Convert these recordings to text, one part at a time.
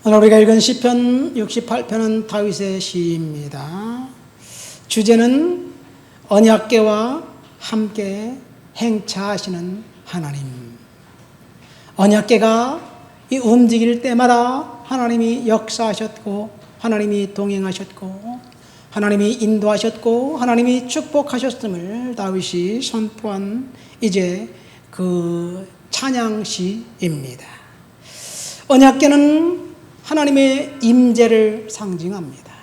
오늘 우리가 읽은 시편 68편은 다윗의 시입니다. 주제는 언약궤와 함께 행차하시는 하나님. 언약궤가 이 움직일 때마다 하나님이 역사하셨고, 하나님이 동행하셨고, 하나님이 인도하셨고, 하나님이 축복하셨음을 다윗이 선포한 이제 그 찬양시입니다. 언약궤는 하나님의 임재를 상징합니다.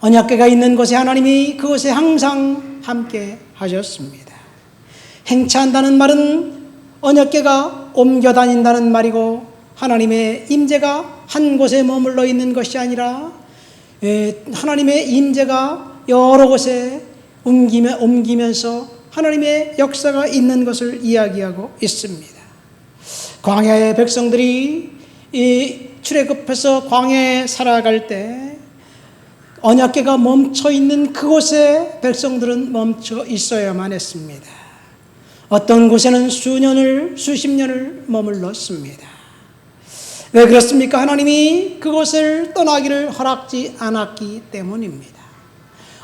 언약궤가 있는 곳에 하나님이 그곳에 항상 함께 하셨습니다. 행차한다는 말은 언약궤가 옮겨 다닌다는 말이고, 하나님의 임재가 한 곳에 머물러 있는 것이 아니라 하나님의 임재가 여러 곳에 옮기면서 하나님의 역사가 있는 것을 이야기하고 있습니다. 광야의 백성들이 이 출애굽해서 광야에 살아갈 때 언약궤가 멈춰 있는 그곳에 백성들은 멈춰 있어야만 했습니다. 어떤 곳에는 수십 년을 머물렀습니다. 왜 그렇습니까? 하나님이 그곳을 떠나기를 허락지 않았기 때문입니다.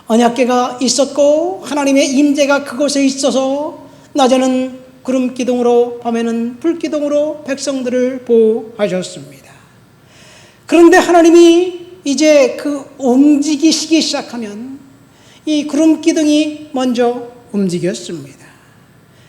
언약궤가 있었고 하나님의 임재가 그곳에 있어서 낮에는 구름 기둥으로, 밤에는 불 기둥으로 백성들을 보호하셨습니다. 그런데 하나님이 이제 움직이시기 시작하면 이 구름 기둥이 먼저 움직였습니다.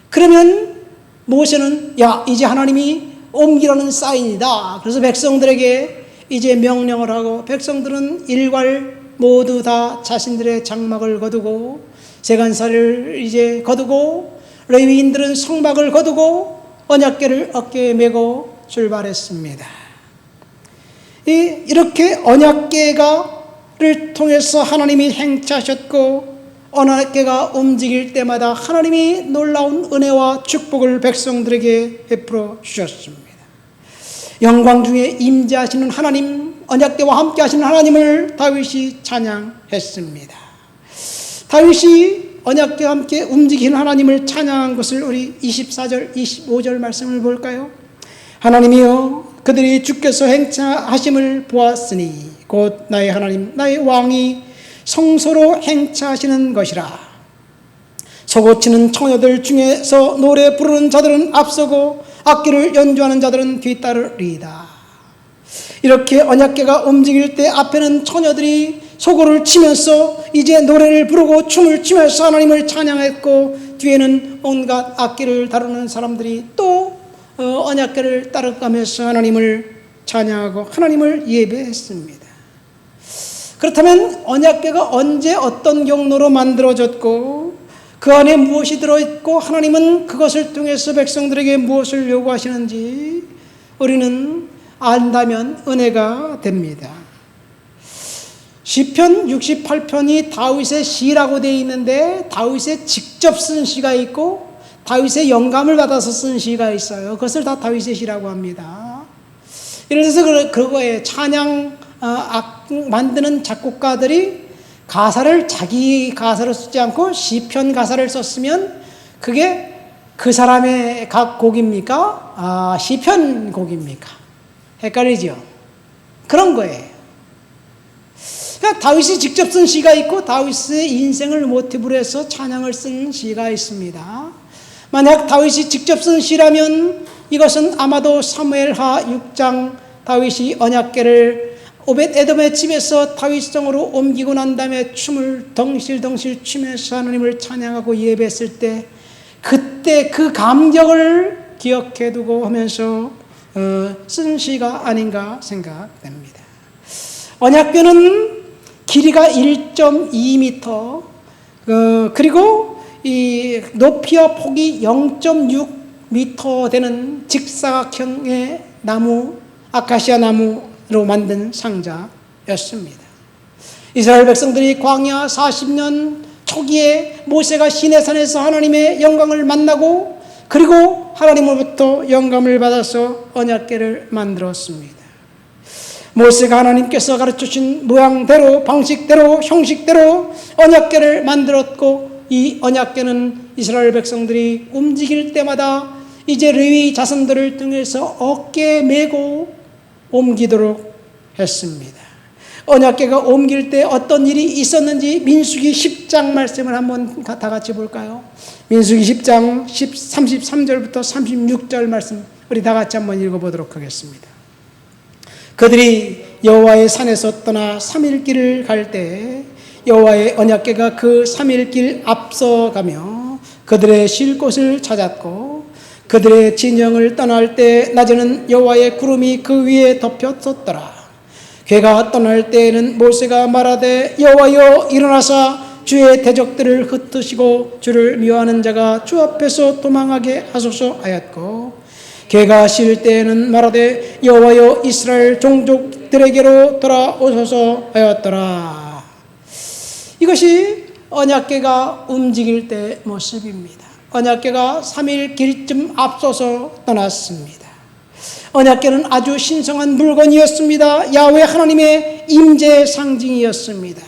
그러면 모세는 이제 하나님이 옮기라는 사인이다. 그래서 백성들에게 이제 명령을 하고, 백성들은 일괄 모두 다 자신들의 장막을 거두고, 세간살을 이제 거두고, 레위인들은 성막을 거두고 언약궤를 어깨에 메고 출발했습니다. 이렇게 언약궤를 통해서 하나님이 행차하셨고, 언약궤가 움직일 때마다 하나님이 놀라운 은혜와 축복을 백성들에게 베풀어 주셨습니다. 영광 중에 임재하시는 하나님, 언약궤와 함께 하시는 하나님을 다윗이 찬양했습니다. 다윗이 언약궤와 함께 움직이는 하나님을 찬양한 것을 우리 24절, 25절 말씀을 볼까요? 하나님이여, 그들이 주께서 행차하심을 보았으니 곧 나의 하나님, 나의 왕이 성소로 행차하시는 것이라. 소고치는 처녀들 중에서 노래 부르는 자들은 앞서고 악기를 연주하는 자들은 뒤따르리이다. 이렇게 언약궤가 움직일 때 앞에는 처녀들이 소고를 치면서 이제 노래를 부르고 춤을 추면서 하나님을 찬양했고, 뒤에는 온갖 악기를 다루는 사람들이 또 언약궤를 따라가면서 하나님을 찬양하고 하나님을 예배했습니다. 그렇다면 언약궤가 언제 어떤 경로로 만들어졌고 그 안에 무엇이 들어있고 하나님은 그것을 통해서 백성들에게 무엇을 요구하시는지 우리는 안다면 은혜가 됩니다. 시편 68편이 다윗의 시라고 되어 있는데, 다윗의 직접 쓴 시가 있고 다윗의 영감을 받아서 쓴 시가 있어요. 그것을 다 다윗의 시라고 합니다. 이래서 그거에 찬양 만드는 작곡가들이 가사를 자기 가사로 쓰지 않고 시편 가사를 썼으면 그게 그 사람의 각 곡입니까? 시편 곡입니까? 헷갈리죠? 그런 거예요. 그러니까 다윗이 직접 쓴 시가 있고 다윗의 인생을 모티브로 해서 찬양을 쓴 시가 있습니다. 만약 다윗이 직접 쓴 시라면 이것은 아마도 사무엘하 6장 다윗이 언약궤를 오벳에돔의 집에서 다윗성으로 옮기고 난 다음에 춤을 덩실덩실 추면서 하나님을 찬양하고 예배했을 때 그때 그 감격을 기억해 두고 하면서 쓴 시가 아닌가 생각됩니다. 언약궤는 길이가 1.2m, 그리고 이 높이와 폭이 0.6m 되는 직사각형의 나무, 아카시아 나무로 만든 상자였습니다. 이스라엘 백성들이 광야 40년 초기에 모세가 시내산에서 하나님의 영광을 만나고 그리고 하나님으로부터 영감을 받아서 언약궤를 만들었습니다. 모세가 하나님께서 가르쳐주신 모양대로, 방식대로, 형식대로 언약궤를 만들었고, 이 언약궤는 이스라엘 백성들이 움직일 때마다 이제 레위 자손들을 통해서 어깨에 메고 옮기도록 했습니다. 언약궤가 옮길 때 어떤 일이 있었는지 민수기 10장 말씀을 한번 다 같이 볼까요? 민수기 10장 33절부터 36절 말씀 우리 다 같이 한번 읽어보도록 하겠습니다. 그들이 여호와의 산에서 떠나 3일 길을 갈 때 여호와의 언약궤가 그 3일 길 앞서가며 그들의 쉴 곳을 찾았고 그들의 진영을 떠날 때 낮에는 여호와의 구름이 그 위에 덮여 섰더라. 궤가 떠날 때에는 모세가 말하되 여호와여 일어나사 주의 대적들을 흩으시고 주를 미워하는 자가 주 앞에서 도망하게 하소서 하였고 궤가 쉴 때에는 말하되 여호와여 이스라엘 종족들에게로 돌아오소서 하였더라. 이것이 언약궤가 움직일 때 모습입니다. 언약궤가 3일 길쯤 앞서서 떠났습니다. 언약궤는 아주 신성한 물건이었습니다. 야훼 하나님의 임재의 상징이었습니다.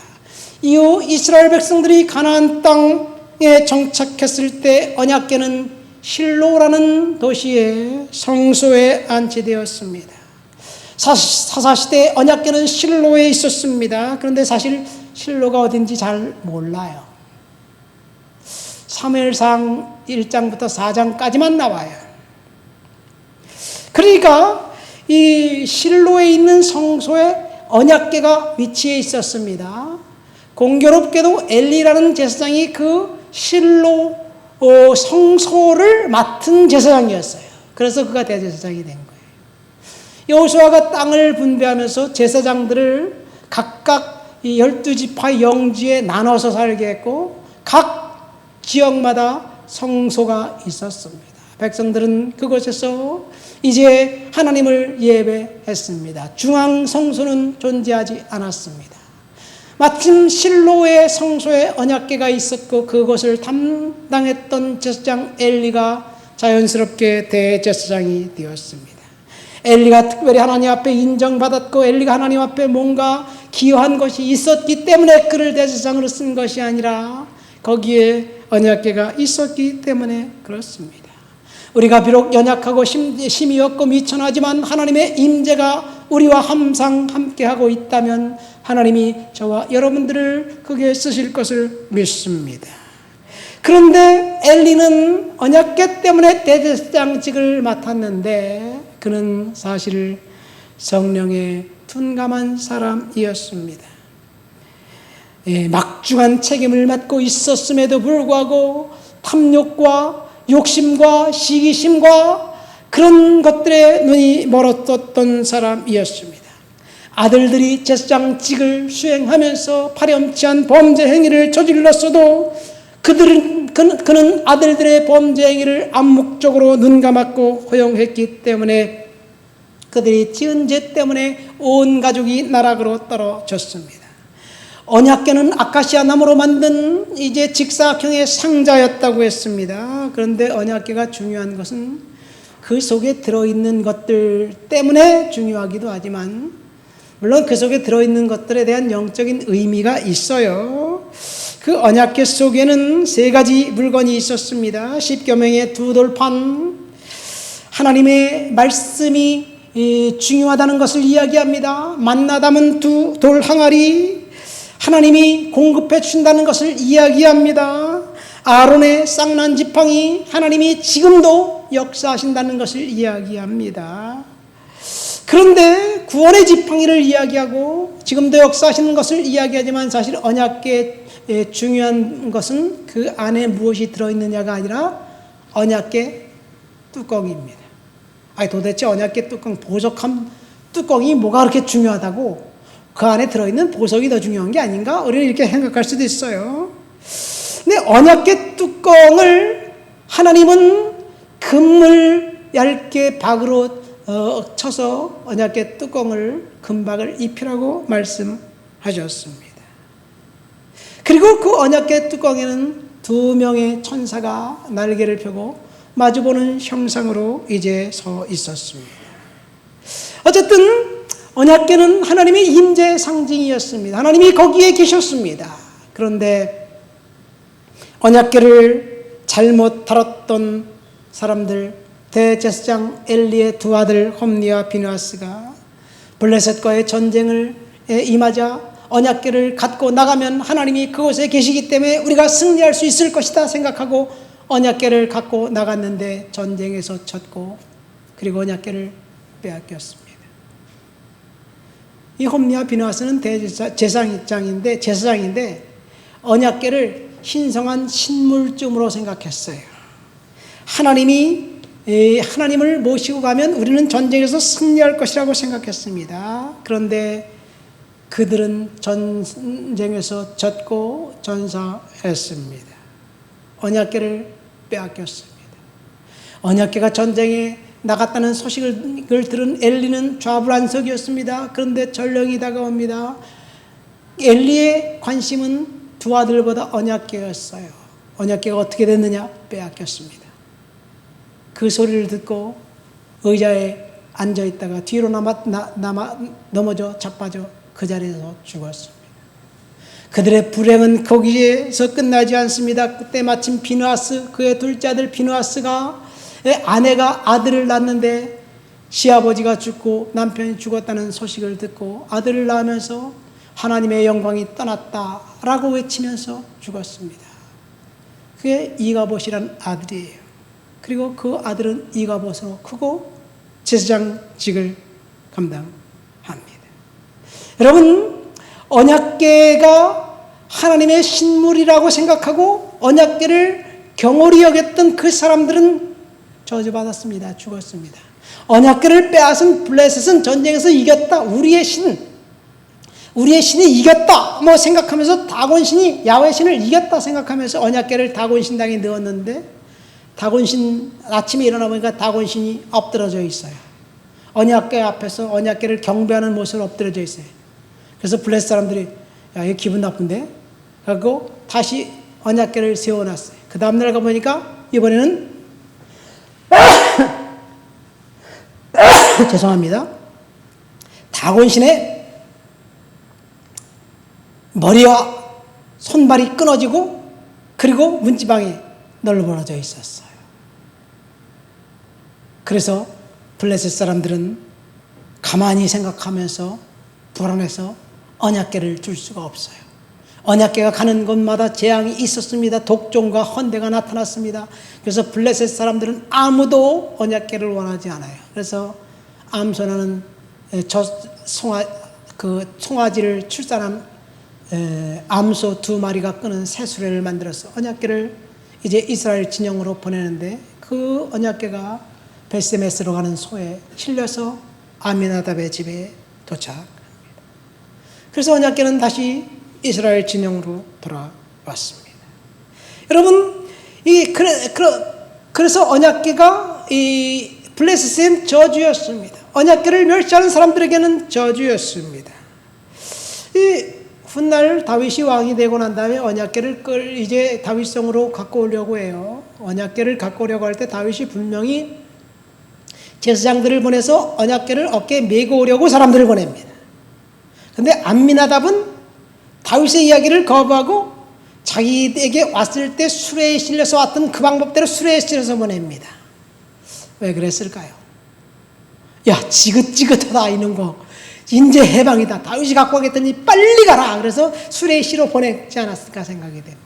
이후 이스라엘 백성들이 가나안 땅에 정착했을 때 언약궤는 실로라는 도시의 성소에 안치되었습니다. 사사시대 언약궤는 실로에 있었습니다. 그런데 사실 실로가 어딘지 잘 몰라요. 사무엘상 1장부터 4장까지만 나와요. 그러니까 이 실로에 있는 성소에 언약궤가 위치해 있었습니다. 공교롭게도 엘리라는 제사장이 그 실로 성소를 맡은 제사장이었어요. 그래서 그가 대제사장이 된 거예요. 여호수아가 땅을 분배하면서 제사장들을 각각 12지파 영지에 나눠서 살게 했고 각 지역마다 성소가 있었습니다. 백성들은 그곳에서 이제 하나님을 예배했습니다. 중앙 성소는 존재하지 않았습니다. 마침 실로의 성소에 언약궤가 있었고 그것을 담당했던 제사장 엘리가 자연스럽게 대제사장이 되었습니다. 엘리가 특별히 하나님 앞에 인정받았고 엘리가 하나님 앞에 뭔가 기여한 것이 있었기 때문에 그를 대제사장으로 쓴 것이 아니라 거기에 언약궤가 있었기 때문에 그렇습니다. 우리가 비록 연약하고 심히 없고 미천하지만 하나님의 임재가 우리와 항상 함께하고 있다면 하나님이 저와 여러분들을 크게 쓰실 것을 믿습니다. 그런데 엘리는 언약궤 때문에 대제사장직을 맡았는데 그는 사실 성령에 둔감한 사람이었습니다. 막중한 책임을 맡고 있었음에도 불구하고 탐욕과 욕심과 시기심과 그런 것들에 눈이 멀었던 사람이었습니다. 아들들이 제사장직을 수행하면서 파렴치한 범죄 행위를 저질렀어도 그는 아들들의 범죄 행위를 암묵적으로 눈감았고 허용했기 때문에 그들이 지은 죄 때문에 온 가족이 나락으로 떨어졌습니다. 언약궤는 아카시아 나무로 만든 이제 직사각형의 상자였다고 했습니다. 그런데 언약궤가 중요한 것은 그 속에 들어있는 것들 때문에 중요하기도 하지만 물론 그 속에 들어있는 것들에 대한 영적인 의미가 있어요. 그 언약궤 속에는 3가지 물건이 있었습니다. 십계명의 2돌판, 하나님의 말씀이 중요하다는 것을 이야기합니다. 만나 담은 2돌 항아리, 하나님이 공급해 주신다는 것을 이야기합니다. 아론의 쌍난 지팡이, 하나님이 지금도 역사하신다는 것을 이야기합니다. 그런데 구원의 지팡이를 이야기하고 지금도 역사하시는 것을 이야기하지만 사실 언약궤의 중요한 것은 그 안에 무엇이 들어있느냐가 아니라 언약궤 뚜껑입니다. 아니 도대체 언약궤 뚜껑, 보석한 뚜껑이 뭐가 그렇게 중요하다고? 그 안에 들어있는 보석이 더 중요한 게 아닌가? 우리는 이렇게 생각할 수도 있어요. 근데 언약궤 뚜껑을 하나님은 금을 얇게 박으로 쳐서 언약궤 뚜껑을 금박을 입히라고 말씀하셨습니다. 그리고 그 언약궤 뚜껑에는 2명의 천사가 날개를 펴고 마주보는 형상으로 이제 서 있었습니다. 어쨌든 언약궤는 하나님의 임재의 상징이었습니다. 하나님이 거기에 계셨습니다. 그런데 언약궤를 잘못 다뤘던 사람들, 대제사장 엘리의 2 아들 홈니와 비느하스가 블레셋과의 전쟁을 임하자 언약궤를 갖고 나가면 하나님이 그곳에 계시기 때문에 우리가 승리할 수 있을 것이다 생각하고 언약궤를 갖고 나갔는데 전쟁에서 졌고 그리고 언약궤를 빼앗겼습니다. 이 홈리와 비느하스는 제사장인데 언약궤를 신성한 신물쯤으로 생각했어요. 하나님을 모시고 가면 우리는 전쟁에서 승리할 것이라고 생각했습니다. 그런데 그들은 전쟁에서 졌고 전사했습니다. 언약궤를 빼앗겼습니다. 언약궤가 전쟁에 나갔다는 소식을 들은 엘리는 좌불안석이었습니다. 그런데 전령이 다가옵니다. 엘리의 관심은 두 아들보다 언약궤였어요. 언약궤가 어떻게 됐느냐? 빼앗겼습니다. 그 소리를 듣고 의자에 앉아있다가 뒤로 넘어져 자빠져 그 자리에서 죽었습니다. 그들의 불행은 거기에서 끝나지 않습니다. 그때 마침 비느하스, 그의 둘째 아들 비느하스가 아내가 아들을 낳았는데 시아버지가 죽고 남편이 죽었다는 소식을 듣고 아들을 낳으면서 하나님의 영광이 떠났다라고 외치면서 죽었습니다. 그게 이가봇이라는 아들이에요. 그리고 그 아들은 이가봇으로 크고 제사장직을 감당합니다. 여러분, 언약궤가 하나님의 신물이라고 생각하고 언약궤를 경홀히 여겼던 그 사람들은 저주받았습니다. 죽었습니다. 언약궤를 빼앗은 블레셋은 전쟁에서 이겼다. 우리의 신이 이겼다 생각하면서 다곤신이 야훼 신을 이겼다 생각하면서 언약궤를 다곤신 당에 넣었는데 다곤신 아침에 일어나 보니까 다곤신이 엎드러져 있어요. 언약궤 앞에서 언약궤를 경배하는 모습으로 엎드러져 있어요. 그래서 블레셋 사람들이 야, 이거 기분 나쁜데? 그리고 다시 언약궤를 세워놨어요. 그 다음날 가보니까 이번에는 죄송합니다. 다곤신의 머리와 손발이 끊어지고 그리고 문지방에 널브러져 있었어요. 그래서 블레셋 사람들은 가만히 생각하면서 불안해서 언약궤를 줄 수가 없어요. 언약궤가 가는 곳마다 재앙이 있었습니다. 독종과 헌대가 나타났습니다. 그래서 블레셋 사람들은 아무도 언약궤를 원하지 않아요. 그래서 암소나는 송아지를 출산한 암소 2마리가 끄는 새수레를 만들어서 언약궤를 이제 이스라엘 진영으로 보내는데 그 언약궤가 베스메스로 가는 소에 실려서 아미나답의 집에 도착합니다. 그래서 언약궤는 다시 이스라엘 진영으로 돌아왔습니다. 여러분, 그래서 언약궤가 이 블레셋의 저주였습니다. 언약궤를 멸시하는 사람들에게는 저주였습니다. 이 훗날 다윗이 왕이 되고 난 다음에 언약궤를 이제 다윗성으로 갖고 오려고 해요. 언약궤를 갖고 오려고 할 때 다윗이 분명히 제사장들을 보내서 언약궤를 어깨에 메고 오려고 사람들을 보냅니다. 그런데 암미나답은 다윗의 이야기를 거부하고 자기에게 왔을 때 수레에 실려서 왔던 그 방법대로 수레에 실려서 보냅니다. 왜 그랬을까요? 야, 지긋지긋하다 이런 거 인제 해방이다. 다윗이 갖고 가겠더니 빨리 가라. 그래서 수레에 실어 보내지 않았을까 생각이 됩니다.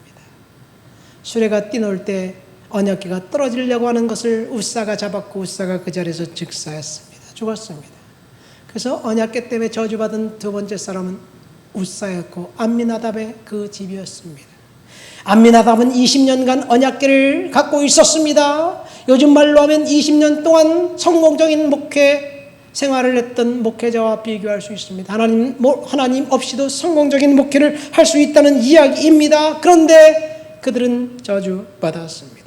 수레가 뛰놀 때 언약궤가 떨어지려고 하는 것을 웃사가 잡았고 웃사가 그 자리에서 즉사했습니다. 죽었습니다. 그래서 언약궤 때문에 저주받은 두 번째 사람은 웃사였고 암미나답의 그 집이었습니다. 암미나답은 20년간 언약궤를 갖고 있었습니다. 요즘 말로 하면 20년 동안 성공적인 목회 생활을 했던 목회자와 비교할 수 있습니다. 하나님 없이도 성공적인 목회를 할 수 있다는 이야기입니다. 그런데 그들은 저주받았습니다.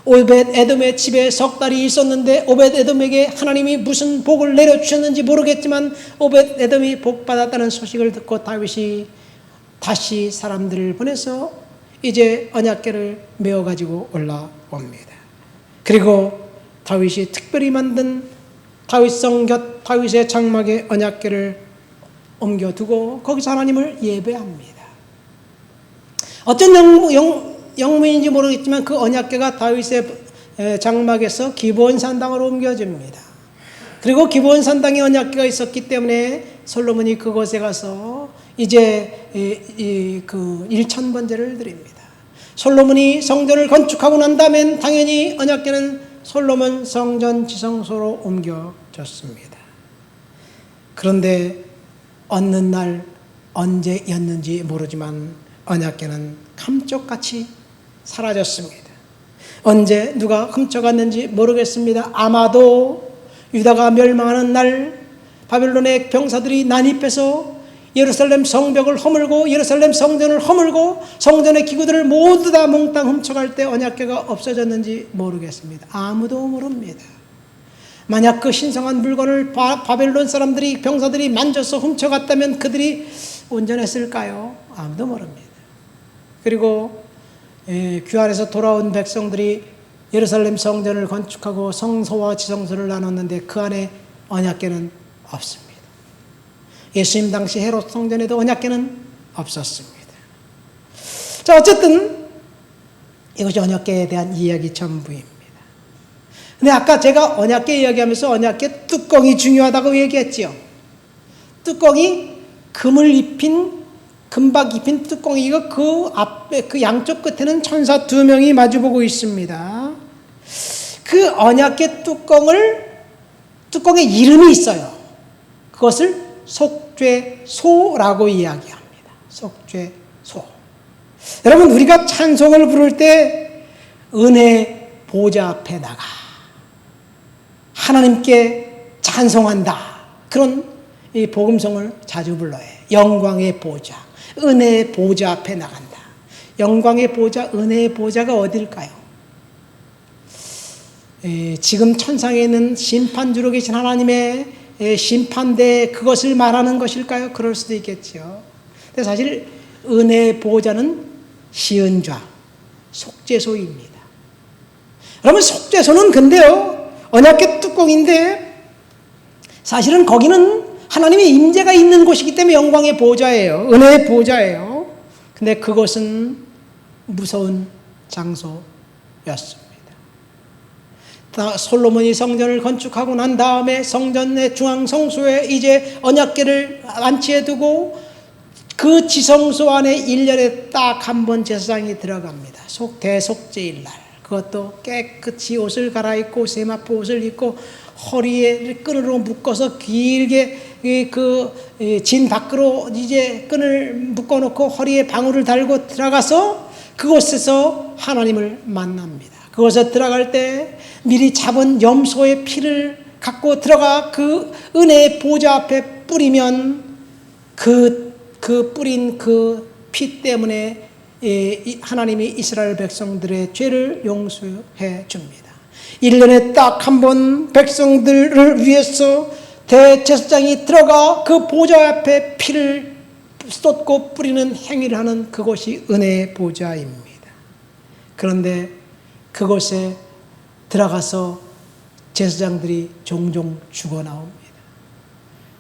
오벳 에돔의 집에 석 달이 있었는데 오벳 에돔에게 하나님이 무슨 복을 내려주셨는지 모르겠지만 오벳 에돔이 복받았다는 소식을 듣고 다윗이 다시 사람들을 보내서 이제 언약궤를 메어가지고 올라옵니다. 그리고 다윗이 특별히 만든 다윗성 곁 다윗의 장막에 언약궤를 옮겨두고 거기서 하나님을 예배합니다. 어떤 영문인지 모르겠지만 그 언약궤가 다윗의 장막에서 기브온 산당으로 옮겨집니다. 그리고 기브온 산당에 언약궤가 있었기 때문에 솔로몬이 그곳에 가서 이제 그 1,000번제를 드립니다. 솔로몬이 성전을 건축하고 난 다음엔 당연히 언약궤는 솔로몬 성전 지성소로 옮겨졌습니다. 그런데 어느 날 언제였는지 모르지만 언약궤는 감쪽같이 사라졌습니다. 언제 누가 훔쳐갔는지 모르겠습니다. 아마도 유다가 멸망하는 날 바벨론의 병사들이 난입해서 예루살렘 성벽을 허물고 예루살렘 성전을 허물고 성전의 기구들을 모두 다 몽땅 훔쳐갈 때 언약궤가 없어졌는지 모르겠습니다. 아무도 모릅니다. 만약 그 신성한 물건을 바벨론 사람들이 병사들이 만져서 훔쳐갔다면 그들이 온전했을까요? 아무도 모릅니다. 그리고 귀환에서 돌아온 백성들이 예루살렘 성전을 건축하고 성소와 지성소를 나눴는데 그 안에 언약궤는 없습니다. 예수님 당시 헤롯 성전에도 언약궤는 없었습니다. 자, 어쨌든 이것이 언약궤에 대한 이야기 전부입니다. 근데 아까 제가 언약궤 이야기하면서 언약궤 뚜껑이 중요하다고 얘기했지요. 뚜껑이 금박 입힌 뚜껑이고 그 앞에 그 양쪽 끝에는 천사 2명이 마주보고 있습니다. 그 언약궤 뚜껑에 이름이 있어요. 그것을 속죄소라고 이야기합니다. 속죄소. 여러분, 우리가 찬송을 부를 때 은혜 보좌 앞에 나가 하나님께 찬송한다. 그런 이 복음성을 자주 불러요. 영광의 보좌, 은혜의 보좌 앞에 나간다. 영광의 보좌, 은혜의 보좌가 어딜까요? 지금 천상에 있는 심판주로 계신 하나님의 심판대 그것을 말하는 것일까요? 그럴 수도 있겠죠. 근데 사실 은혜의 보좌는 시은좌, 속죄소입니다. 여러분, 속죄소는 근데요, 언약궤 뚜껑인데 사실은 거기는 하나님의 임재가 있는 곳이기 때문에 영광의 보좌예요. 은혜의 보좌예요. 근데 그것은 무서운 장소였습니다. 솔로몬이 성전을 건축하고 난 다음에 성전의 중앙 성소에 이제 언약궤를 안치해 두고 그 지성소 안에 1년에 딱 한 번 제사장이 들어갑니다. 대속죄일 날. 그것도 깨끗이 옷을 갈아입고 세마포 옷을 입고 허리에 끈으로 묶어서 길게 그 진 밖으로 이제 끈을 묶어놓고 허리에 방울을 달고 들어가서 그곳에서 하나님을 만납니다. 그곳에 들어갈 때 미리 잡은 염소의 피를 갖고 들어가 그 은혜의 보좌 앞에 뿌리면 그 뿌린 그 피 때문에 하나님이 이스라엘 백성들의 죄를 용서해 줍니다. 1년에 딱 한 번 백성들을 위해서 대제사장이 들어가 그 보좌 앞에 피를 쏟고 뿌리는 행위를 하는 그곳이 은혜의 보좌입니다. 그런데 그곳에 들어가서 제사장들이 종종 죽어 나옵니다.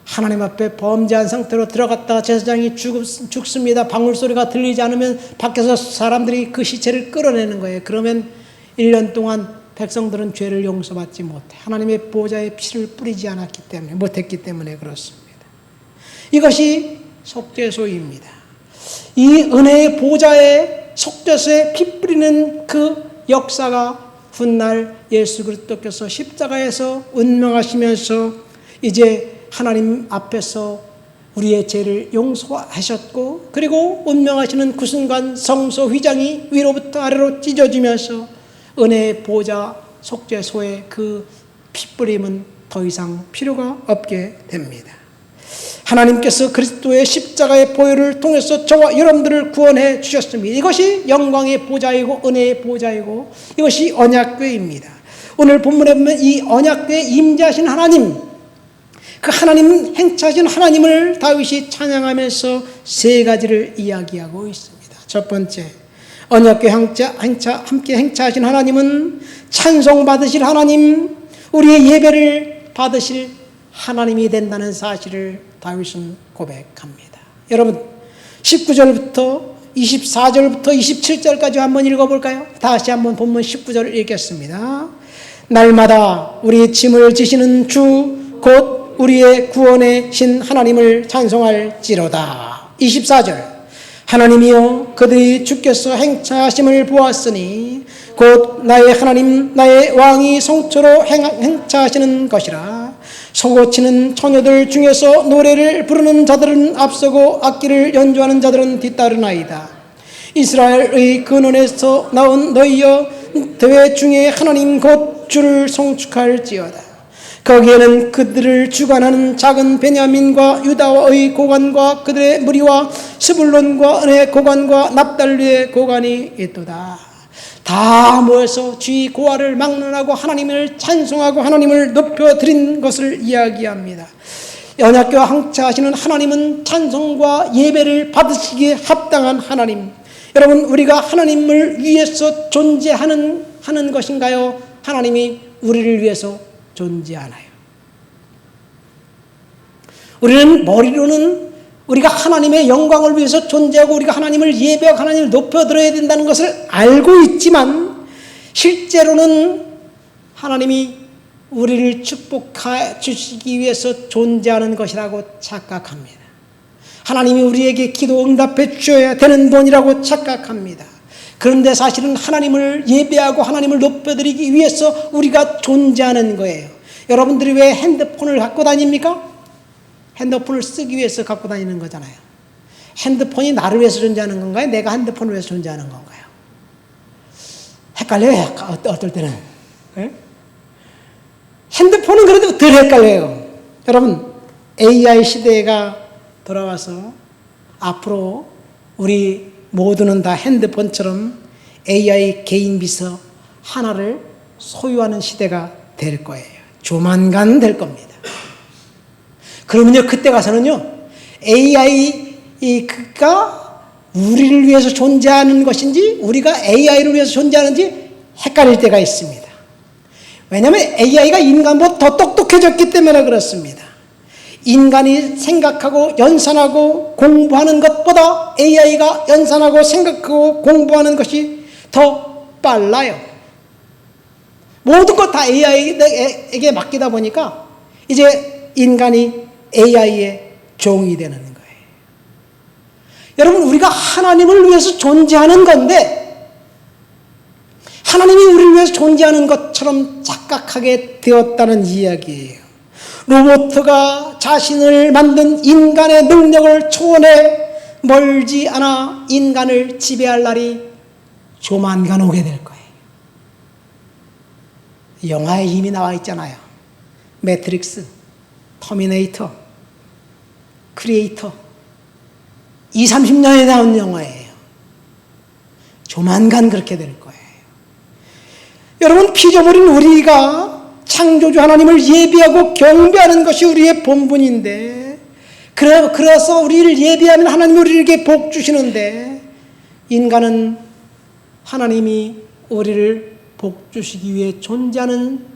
하나님 앞에 범죄한 상태로 들어갔다가 제사장이 죽습니다. 방울소리가 들리지 않으면 밖에서 사람들이 그 시체를 끌어내는 거예요. 그러면 1년 동안 백성들은 죄를 용서받지 못해. 하나님의 보좌에 피를 뿌리지 않았기 때문에, 못했기 때문에 그렇습니다. 이것이 속죄소입니다. 이 은혜의 보좌에 속죄소에 피 뿌리는 그 역사가 훗날 예수 그리스도께서 십자가에서 운명하시면서 이제 하나님 앞에서 우리의 죄를 용서하셨고, 그리고 운명하시는 그 순간 성소 휘장이 위로부터 아래로 찢어지면서 은혜의 보좌 속죄소의 그 피뿌림은 더 이상 필요가 없게 됩니다. 하나님께서 그리스도의 십자가의 보혈을 통해서 저와 여러분들을 구원해 주셨습니다. 이것이 영광의 보좌이고 은혜의 보좌이고 이것이 언약궤입니다. 오늘 본문에 보면 이 언약궤에 임재하신 하나님, 그 하나님 행차하신 하나님을 다윗이 찬양하면서 세 가지를 이야기하고 있습니다. 첫 번째, 언약궤 함께 행차하신 하나님은 찬송받으실 하나님, 우리의 예배를 받으실 하나님이 된다는 사실을 다윗은 고백합니다. 여러분, 19절부터 24절부터 27절까지 한번 읽어볼까요? 다시 한번 본문 19절을 읽겠습니다. 날마다 우리 짐을 지시는 주 곧 우리의 구원의 신 하나님을 찬송할지로다. 24절 하나님이여 그들이 주께서 행차하심을 보았으니 곧 나의 하나님 나의 왕이 성초로 행차하시는 것이라. 소고치는 처녀들 중에서 노래를 부르는 자들은 앞서고 악기를 연주하는 자들은 뒤따르나이다. 이스라엘의 근원에서 나온 너희여 대회 중에 하나님 곧 주를 송축할지어다. 거기에는 그들을 주관하는 작은 베냐민과 유다의 고관과 그들의 무리와 스불론과 은의 고관과 납달리의 고관이 있도다. 다 모여서 주의 고아를 막론하고 하나님을 찬송하고 하나님을 높여드린 것을 이야기합니다. 언약궤와 항차하시는 하나님은 찬송과 예배를 받으시기에 합당한 하나님. 여러분, 우리가 하나님을 위해서 존재하는 것인가요? 하나님이 우리를 위해서 존재하나요? 우리는 머리로는 우리가 하나님의 영광을 위해서 존재하고 우리가 하나님을 예배하고 하나님을 높여드려야 된다는 것을 알고 있지만 실제로는 하나님이 우리를 축복해 주시기 위해서 존재하는 것이라고 착각합니다. 하나님이 우리에게 기도 응답해 주셔야 되는 분이라고 착각합니다. 그런데 사실은 하나님을 예배하고 하나님을 높여드리기 위해서 우리가 존재하는 거예요. 여러분들이 왜 핸드폰을 갖고 다닙니까? 핸드폰을 쓰기 위해서 갖고 다니는 거잖아요. 핸드폰이 나를 위해서 존재하는 건가요? 내가 핸드폰을 위해서 존재하는 건가요? 헷갈려요. 어떨 때는. 네? 핸드폰은 그래도 덜 헷갈려요. 여러분, AI 시대가 돌아와서 앞으로 우리 모두는 다 핸드폰처럼 AI 개인 비서 하나를 소유하는 시대가 될 거예요. 조만간 될 겁니다. 그러면요, 그때 가서는요, AI가 우리를 위해서 존재하는 것인지 우리가 AI를 위해서 존재하는지 헷갈릴 때가 있습니다. 왜냐하면 AI가 인간보다 더 똑똑해졌기 때문에 그렇습니다. 인간이 생각하고 연산하고 공부하는 것보다 AI가 연산하고 생각하고 공부하는 것이 더 빨라요. 모든 것 다 AI에게 맡기다 보니까 이제 인간이 AI의 종이 되는 거예요. 여러분, 우리가 하나님을 위해서 존재하는 건데 하나님이 우리를 위해서 존재하는 것처럼 착각하게 되었다는 이야기예요. 로봇가 자신을 만든 인간의 능력을 초월해 멀지 않아 인간을 지배할 날이 조만간 오게 될 거예요. 영화에 이미 나와 있잖아요. 매트릭스, 터미네이터, 크리에이터. 20, 30년에 나온 영화예요. 조만간 그렇게 될 거예요. 여러분, 피조물인 우리가 창조주 하나님을 예배하고 경배하는 것이 우리의 본분인데, 그래서 우리를 예배하면 하나님이 우리에게 복 주시는데, 인간은 하나님이 우리를 복 주시기 위해 존재하는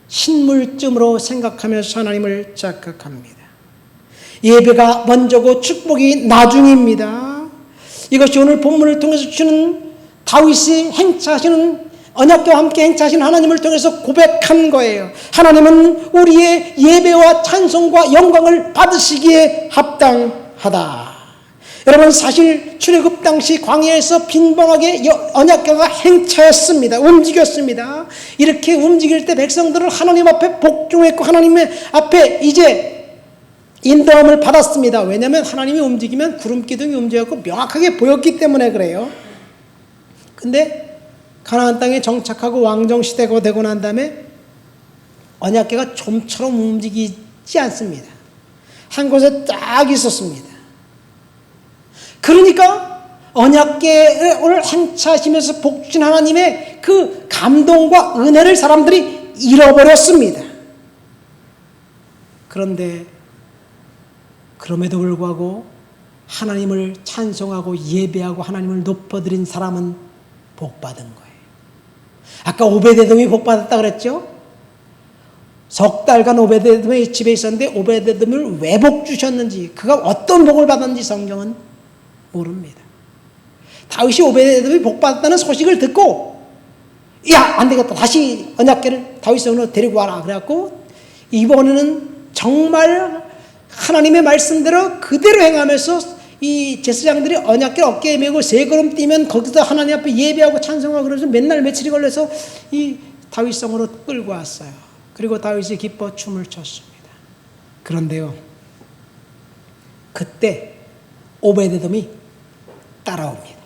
신물쯤으로 생각하면서 하나님을 착각합니다. 예배가 먼저고 축복이 나중입니다. 이것이 오늘 본문을 통해서 주시는 다윗이 행차하시는 언약궤와 함께 행차하시는 하나님을 통해서 고백한 거예요. 하나님은 우리의 예배와 찬송과 영광을 받으시기에 합당하다. 여러분, 사실 출애굽 당시 광야에서 빈번하게 언약궤가 행차했습니다. 움직였습니다. 이렇게 움직일 때 백성들은 하나님 앞에 복종했고 하나님 앞에 이제 인도함을 받았습니다. 왜냐하면 하나님이 움직이면 구름 기둥이 움직였고 명확하게 보였기 때문에 그래요. 근데 가나안 땅에 정착하고 왕정 시대가 되고 난 다음에 언약궤가 좀처럼 움직이지 않습니다. 한 곳에 딱 있었습니다. 그러니까 언약궤를 행차하시면서 복 주신 하나님의 그 감동과 은혜를 사람들이 잃어버렸습니다. 그런데 그럼에도 불구하고 하나님을 찬송하고 예배하고 하나님을 높여드린 사람은 복받은 거예요. 아까 오베데돔이 복받았다 그랬죠? 석 달간 오베데돔의 집에 있었는데 오베데돔을 왜 복 주셨는지, 그가 어떤 복을 받았는지 성경은 모릅니다. 다윗이 오베데돔이 복받았다는 소식을 듣고, 야, 안 되겠다, 다시 언약궤를 다윗 성으로 데리고 와라 그래갖고 이번에는 정말 하나님의 말씀대로 그대로 행하면서 이 제사장들이 언약궤를 어깨에 메고 세 걸음 뛰면 거기서 하나님 앞에 예배하고 찬송하고 그러면서 맨날 며칠이 걸려서 이 다윗성으로 끌고 왔어요. 그리고 다윗이 기뻐 춤을 췄습니다. 그런데요, 그때 오베데돔이 따라옵니다.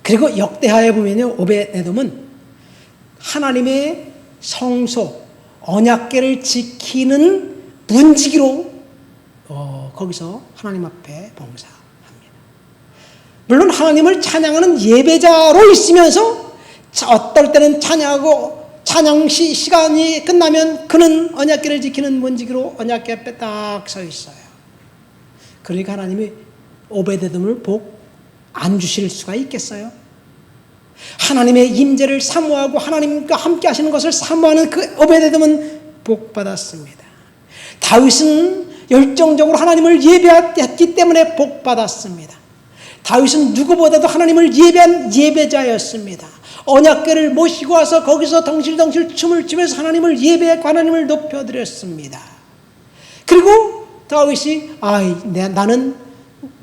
그리고 역대하에 보면요, 오베데돔은 하나님의 성소 언약궤를 지키는 문지기로 거기서 하나님 앞에 봉사합니다. 물론 하나님을 찬양하는 예배자로 있으면서 어떨 때는 찬양하고 찬양 시간이 끝나면 그는 언약궤를 지키는 문지기로 언약궤 앞에 딱 서 있어요. 그러니까 하나님이 오베데돔을 복 안 주실 수가 있겠어요? 하나님의 임재를 사모하고 하나님과 함께 하시는 것을 사모하는 그 오베데돔은 복 받았습니다. 다윗은 열정적으로 하나님을 예배했기 때문에 복 받았습니다. 다윗은 누구보다도 하나님을 예배한 예배자였습니다. 언약궤를 모시고 와서 거기서 덩실덩실 춤을 추면서 하나님을 예배했고 하나님을 높여드렸습니다. 그리고 다윗이 나는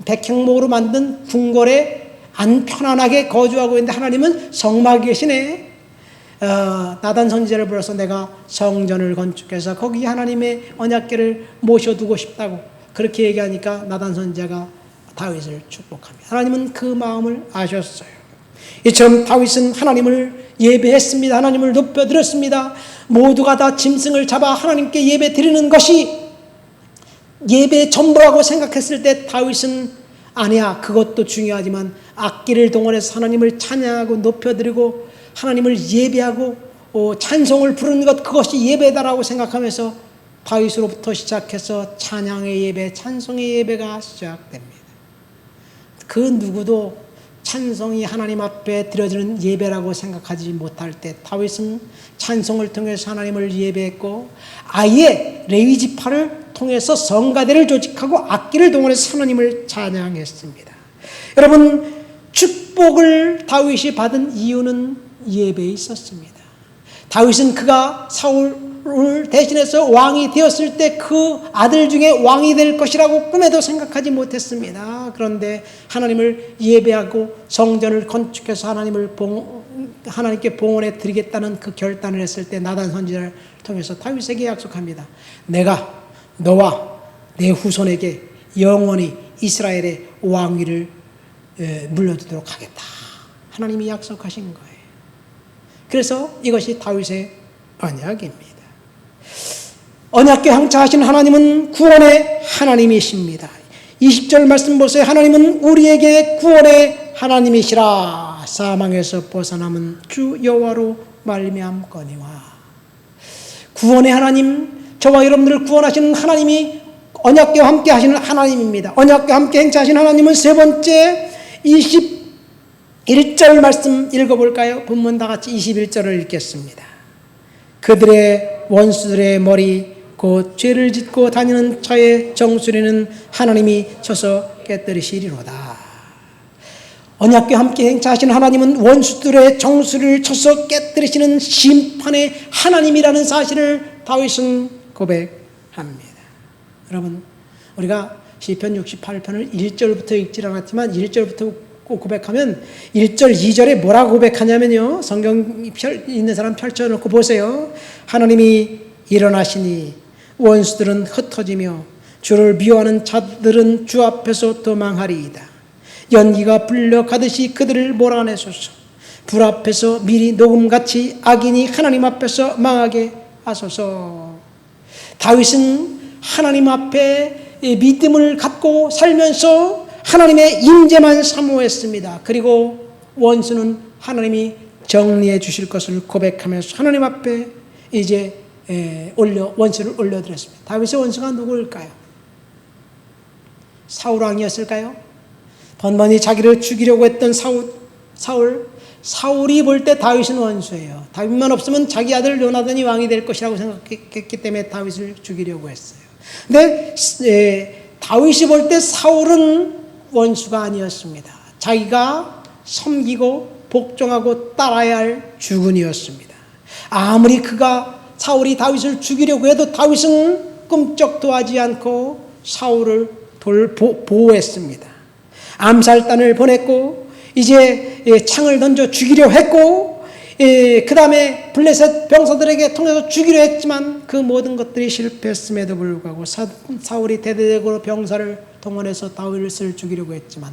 백향목으로 만든 궁궐에 안 편안하게 거주하고 있는데 하나님은 성막에 계시네. 나단 선지자를 불러서 내가 성전을 건축해서 거기 하나님의 언약궤를 모셔두고 싶다고 그렇게 얘기하니까 나단 선지자가 다윗을 축복합니다. 하나님은 그 마음을 아셨어요. 이처럼 다윗은 하나님을 예배했습니다. 하나님을 높여드렸습니다. 모두가 다 짐승을 잡아 하나님께 예배 드리는 것이 예배의 전부라고 생각했을 때 다윗은 아니야, 그것도 중요하지만 악기를 동원해서 하나님을 찬양하고 높여드리고 하나님을 예배하고 찬송을 부르는 것, 그것이 예배다라고 생각하면서 다윗으로부터 시작해서 찬양의 예배, 찬송의 예배가 시작됩니다. 그 누구도 찬송이 하나님 앞에 드려지는 예배라고 생각하지 못할 때 다윗은 찬송을 통해서 하나님을 예배했고 아예 레위 지파를 통해서 성가대를 조직하고 악기를 동원해서 하나님을 찬양했습니다. 여러분, 축복을 다윗이 받은 이유는 예배에 있었습니다. 다윗은 그가 사울을 대신해서 왕이 되었을 때 그 아들 중에 왕이 될 것이라고 꿈에도 생각하지 못했습니다. 그런데 하나님을 예배하고 성전을 건축해서 하나님께 봉헌해 드리겠다는 그 결단을 했을 때 나단 선지자를 통해서 다윗에게 약속합니다. 내가 너와 내 후손에게 영원히 이스라엘의 왕위를 물려주도록 하겠다. 하나님이 약속하신 거예요. 그래서 이것이 다윗의 언약입니다. 언약궤 항차하신 하나님은 구원의 하나님이십니다. 20절 말씀 보세요. 하나님은 우리에게 구원의 하나님이시라. 사망에서 벗어남은 주 여호와로 말미암거니와. 구원의 하나님, 저와 여러분들을 구원하시는 하나님이 언약궤와 함께 하시는 하나님입니다. 언약궤와 함께 행차하신 하나님은 세 번째 21절 말씀 읽어볼까요? 본문 다 같이 21절을 읽겠습니다. 그들의 원수들의 머리 곧 죄를 짓고 다니는 자의 정수리는 하나님이 쳐서 깨뜨리시리로다. 언약궤와 함께 행차하시는 하나님은 원수들의 정수리를 쳐서 깨뜨리시는 심판의 하나님이라는 사실을 다윗은 고백합니다. 여러분, 우리가 시편 68편을 1절부터 읽지 않았지만 1절부터 고백하면 1절, 2절에 뭐라고 고백하냐면요, 성경 있는 사람 펼쳐놓고 보세요. 하나님이 일어나시니 원수들은 흩어지며 주를 미워하는 자들은 주 앞에서 도망하리이다. 연기가 불려 가듯이 그들을 몰아내소서. 불 앞에서 미리 녹음같이 악인이 하나님 앞에서 망하게 하소서. 다윗은 하나님 앞에 믿음을 갖고 살면서 하나님의 임재만 사모했습니다. 그리고 원수는 하나님이 정리해 주실 것을 고백하면서 하나님 앞에 이제 원수를 올려드렸습니다. 다윗의 원수가 누구일까요? 사울 왕이었을까요? 번번이 자기를 죽이려고 했던 사울이 볼 때 다윗은 원수예요. 다윗만 없으면 자기 아들 요나단이 왕이 될 것이라고 생각했기 때문에 다윗을 죽이려고 했어요. 근데 다윗이 볼 때 사울은 원수가 아니었습니다. 자기가 섬기고 복종하고 따라야 할 주군이었습니다. 아무리 그가 사울이 다윗을 죽이려고 해도 다윗은 끔찍도 하지 않고 사울을 보호했습니다. 암살단을 보냈고 이제 창을 던져 죽이려 했고 그 다음에 블레셋 병사들에게 통해서 죽이려 했지만 그 모든 것들이 실패했음에도 불구하고 사울이 대대적으로 병사를 동원해서 다윗을 죽이려고 했지만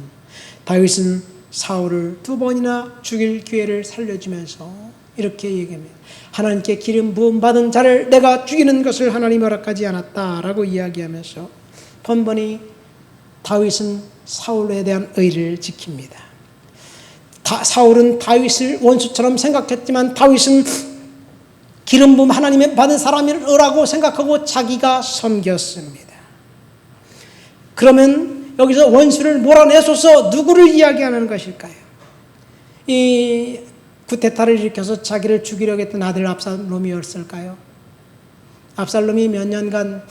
다윗은 사울을 2번이나 죽일 기회를 살려주면서 이렇게 얘기합니다. 하나님께 기름 부음 받은 자를 내가 죽이는 것을 하나님 허락하지 않았다라고 이야기하면서 번번이 다윗은 사울에 대한 의를 지킵니다. 사울은 다윗을 원수처럼 생각했지만 다윗은 기름 부음 하나님의 받은 사람이라고 생각하고 자기가 섬겼습니다. 그러면 여기서 원수를 몰아내소서 누구를 이야기하는 것일까요? 이 쿠데타를 일으켜서 자기를 죽이려고 했던 아들 압살롬이었을까요? 압살롬이 몇 년간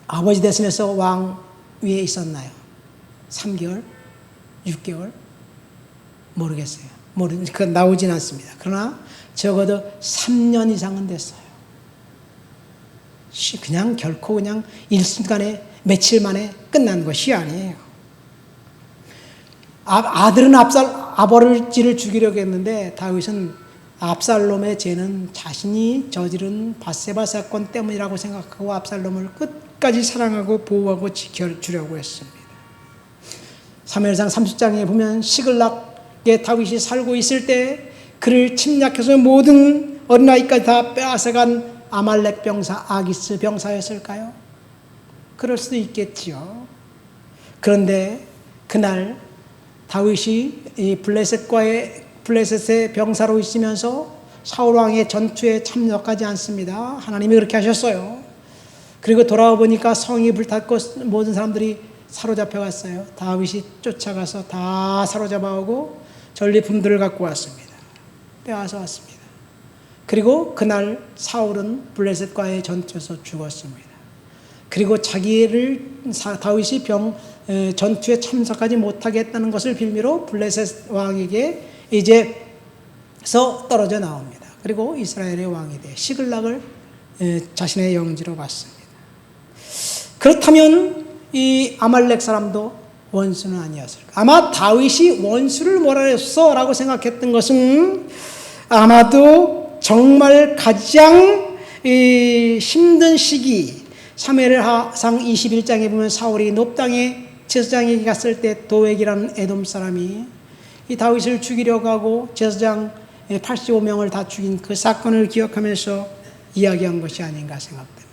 아버지 대신해서 왕 위에 있었나요? 3개월? 6개월? 모르겠어요. 그건 나오진 않습니다. 그러나 적어도 3년 이상은 됐어요. 그냥 결코 그냥 일순간에 며칠 만에 끝난 것이 아니에요. 아들은 아버지를 죽이려고 했는데 다윗은 압살롬의 죄는 자신이 저지른 밧세바 사건 때문이라고 생각하고 압살롬을 끝까지 사랑하고 보호하고 지켜주려고 했습니다. 사무엘상 30장에 보면 시글락에 다윗이 살고 있을 때 그를 침략해서 모든 어린아이까지 다 빼앗아간 아말렉 병사 아기스 병사였을까요? 그럴 수도 있겠지요. 그런데 그날 다윗이 이 블레셋의 병사로 있으면서 사울 왕의 전투에 참여하지 않습니다. 하나님이 그렇게 하셨어요. 그리고 돌아와 보니까 성이 불탔고 모든 사람들이 사로잡혀 갔어요. 다윗이 쫓아가서 다 사로잡아오고 전리품들을 갖고 왔습니다. 빼앗아 왔습니다. 그리고 그날 사울은 블레셋과의 전투에서 죽었습니다. 그리고 다윗이 전투에 참석하지 못하게 했다는 것을 빌미로 블레셋 왕에게 이제서 떨어져 나옵니다. 그리고 이스라엘의 왕이 돼 시글락을 자신의 영지로 받습니다. 그렇다면 이 아말렉 사람도 원수는 아니었을까? 아마 다윗이 원수를 몰아냈어라고 생각했던 것은 아마도 정말 가장 힘든 시기, 사무엘상 21장에 보면 사울이 높당에 제사장에게 갔을 때 도액이라는 에돔 사람이 이 다윗을 죽이려고 하고 제사장 85명을 다 죽인 그 사건을 기억하면서 이야기한 것이 아닌가 생각됩니다.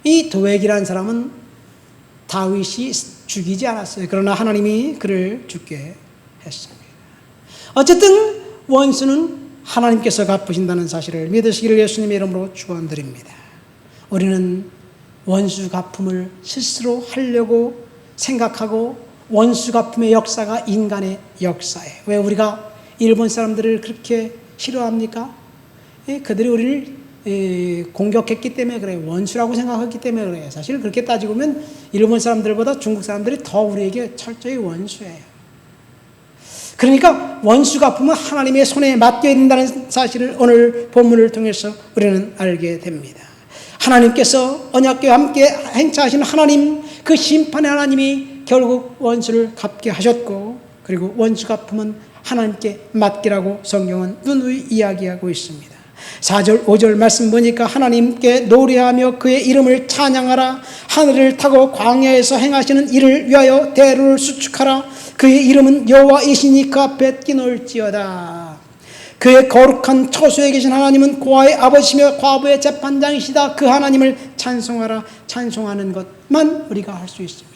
이 도액이라는 사람은 다윗이 죽이지 않았어요. 그러나 하나님이 그를 죽게 했습니다. 어쨌든 원수는 하나님께서 갚으신다는 사실을 믿으시기를 예수님의 이름으로 축원드립니다. 우리는 원수 갚음을 스스로 하려고 생각하고 원수 갚음의 역사가 인간의 역사예요. 왜 우리가 일본 사람들을 그렇게 싫어합니까? 그들이 우리를 공격했기 때문에 그래요. 원수라고 생각했기 때문에 그래요. 사실 그렇게 따지고 보면 일본 사람들보다 중국 사람들이 더 우리에게 철저히 원수예요. 그러니까 원수 갚음은 하나님의 손에 맡겨야 된다는 사실을 오늘 본문을 통해서 우리는 알게 됩니다. 하나님께서 언약궤와 함께 행차하신 하나님, 그 심판의 하나님이 결국 원수를 갚게 하셨고, 그리고 원수 갚음은 하나님께 맡기라고 성경은 누누이 이야기하고 있습니다. 4절 5절 말씀 보니까 하나님께 노래하며 그의 이름을 찬양하라. 하늘을 타고 광야에서 행하시는 일을 위하여 대로를 수축하라. 그의 이름은 여호와이시니 그 앞에 뛰놀지어다. 그의 거룩한 처소에 계신 하나님은 고아의 아버지시며 과부의 재판장이시다. 그 하나님을 찬송하라. 찬송하는 것만 우리가 할 수 있습니다.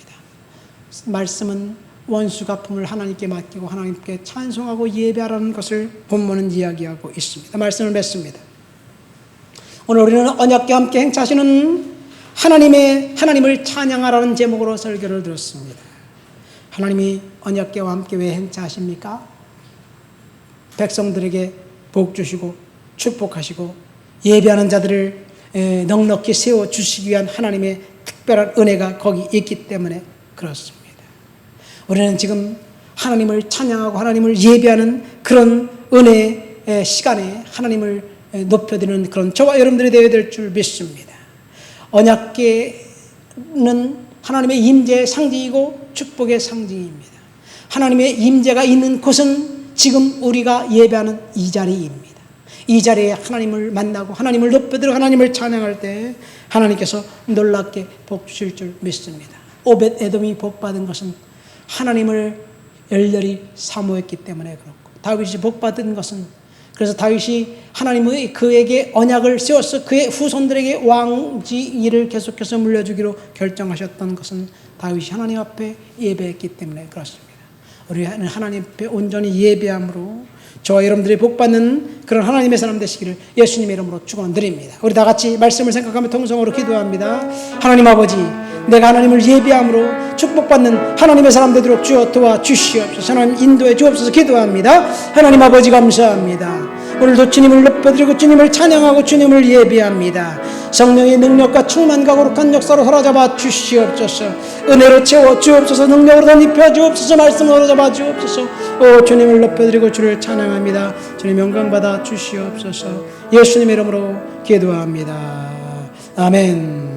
말씀은 원수 갚음을 하나님께 맡기고 하나님께 찬송하고 예배하라는 것을 본문은 이야기하고 있습니다. 말씀을 맺습니다. 오늘 우리는 언약궤와 함께 행차하시는 하나님을 찬양하라는 제목으로 설교를 들었습니다. 하나님이 언약궤와 함께 왜 행차하십니까? 백성들에게 복 주시고 축복하시고 예배하는 자들을 넉넉히 세워주시기 위한 하나님의 특별한 은혜가 거기 있기 때문에 그렇습니다. 우리는 지금 하나님을 찬양하고 하나님을 예배하는 그런 은혜의 시간에 하나님을 높여드리는 그런 저와 여러분들이 되어야 될 줄 믿습니다. 언약궤는 하나님의 임재의 상징이고 축복의 상징입니다. 하나님의 임재가 있는 곳은 지금 우리가 예배하는 이 자리입니다. 이 자리에 하나님을 만나고 하나님을 높여드리고 하나님을 찬양할 때 하나님께서 놀랍게 복 주실 줄 믿습니다. 오벳 에돔이 복받은 것은 하나님을 열렬히 사모했기 때문에 그렇고, 다윗이 복받은 것은, 그래서 다윗이 하나님의 그에게 언약을 세워서 그의 후손들에게 왕지위를 계속해서 물려주기로 결정하셨던 것은 다윗이 하나님 앞에 예배했기 때문에 그렇습니다. 우리는 하나님 앞에 온전히 예배함으로 저와 여러분들이 복받는 그런 하나님의 사람 되시기를 예수님의 이름으로 축원드립니다. 우리 다 같이 말씀을 생각하며 통성으로 기도합니다. 하나님 아버지, 내가 하나님을 예배함으로 축복받는 하나님의 사람 되도록 주여 도와주시옵소서. 하나님 인도해 주옵소서. 기도합니다. 하나님 아버지 감사합니다. 오늘도 주님을 높여드리고 주님을 찬양하고 주님을 예배합니다. 성령의 능력과 충만과 거룩한 역사로 사로잡아 주시옵소서. 은혜로 채워 주옵소서. 능력으로 덧입혀 주옵소서. 말씀으로 잡아 주옵소서. 오 주님을 높여드리고 주를 찬양합니다. 주님 영광 받아 주시옵소서. 예수님의 이름으로 기도합니다. 아멘.